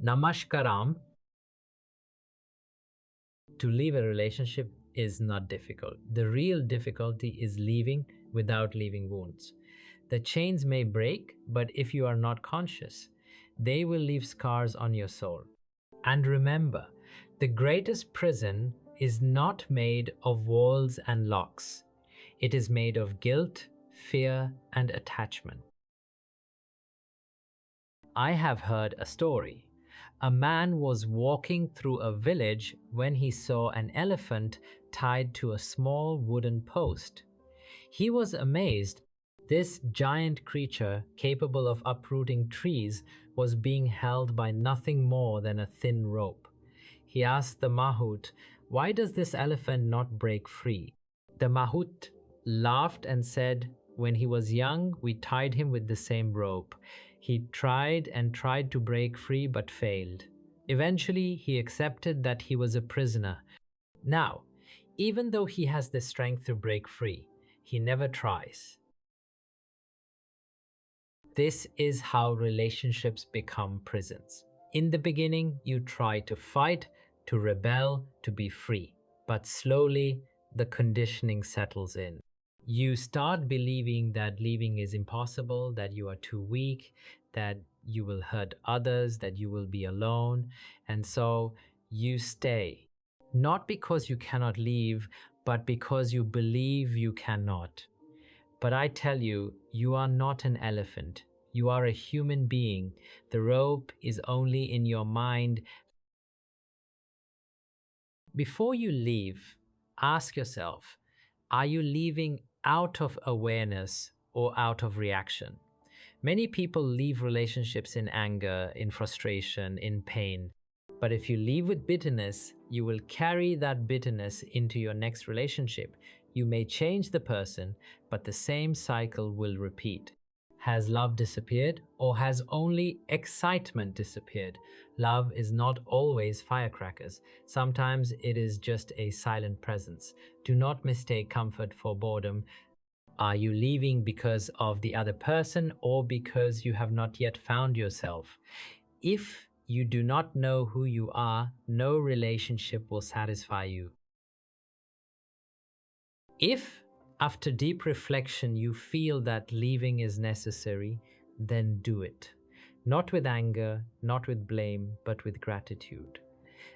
Namaskaram. To leave a relationship is not difficult. The real difficulty is leaving without leaving wounds. The chains may break, but if you are not conscious, they will leave scars on your soul. And remember, the greatest prison is not made of walls and locks. It is made of guilt, fear, and attachment. I have heard a story. A man was walking through a village when he saw an elephant tied to a small wooden post. He was amazed. This giant creature, capable of uprooting trees, was being held by nothing more than a thin rope. He asked the Mahout, "Why does this elephant not break free?" The Mahout laughed and said, "When he was young, we tied him with the same rope. He tried and tried to break free but failed. Eventually, he accepted that he was a prisoner. Now, even though he has the strength to break free, he never tries." This is how relationships become prisons. In the beginning, you try to fight, to rebel, to be free. But slowly, the conditioning settles in. You start believing that leaving is impossible, that you are too weak, that you will hurt others, that you will be alone. And so you stay. Not because you cannot leave, but because you believe you cannot. But I tell you, you are not an elephant. You are a human being. The rope is only in your mind. Before you leave, ask yourself, are you leaving out of awareness or out of reaction? Many people leave relationships in anger, in frustration, in pain. But if you leave with bitterness, you will carry that bitterness into your next relationship. You may change the person, but the same cycle will repeat. Has love disappeared, or has only excitement disappeared? Love is not always firecrackers. Sometimes it is just a silent presence. Do not mistake comfort for boredom. Are you leaving because of the other person or because you have not yet found yourself? If you do not know who you are, no relationship will satisfy you. If after deep reflection you feel that leaving is necessary, then do it. Not with anger, not with blame, but with gratitude.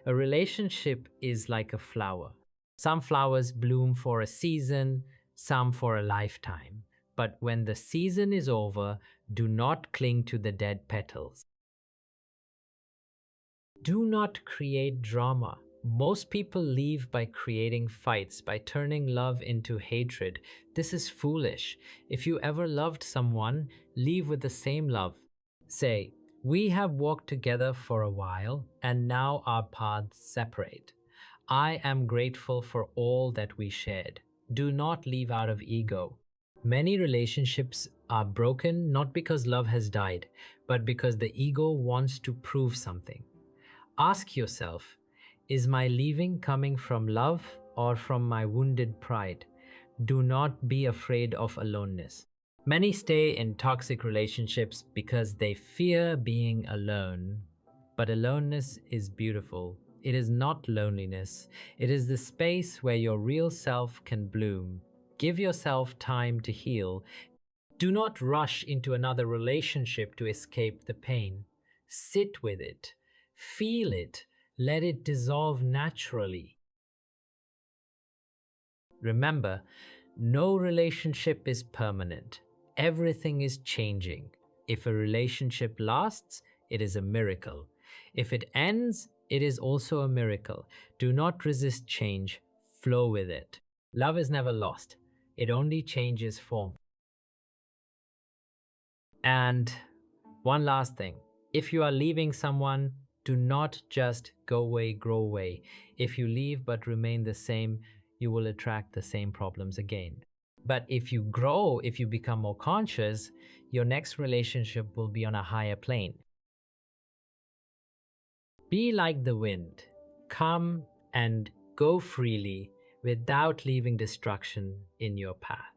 A relationship is like a flower. Some flowers bloom for a season, some for a lifetime. But when the season is over, do not cling to the dead petals. Do not create drama. Most people leave by creating fights, by turning love into hatred. This is foolish. If you ever loved someone, leave with the same love. Say, "We have walked together for a while, and now our paths separate. I am grateful for all that we shared." Do not leave out of ego. Many relationships are broken not because love has died, but because the ego wants to prove something. Ask yourself, is my leaving coming from love or from my wounded pride? Do not be afraid of aloneness. Many stay in toxic relationships because they fear being alone. But aloneness is beautiful. It is not loneliness. It is the space where your real self can bloom. Give yourself time to heal. Do not rush into another relationship to escape the pain. Sit with it. Feel it. Let it dissolve naturally. Remember, no relationship is permanent. Everything is changing. If a relationship lasts, it is a miracle. If it ends, it is also a miracle. Do not resist change. Flow with it. Love is never lost. It only changes form. And one last thing. If you are leaving someone, do not just go away, grow away. If you leave but remain the same, you will attract the same problems again. But if you grow, if you become more conscious, your next relationship will be on a higher plane. Be like the wind. Come and go freely without leaving destruction in your path.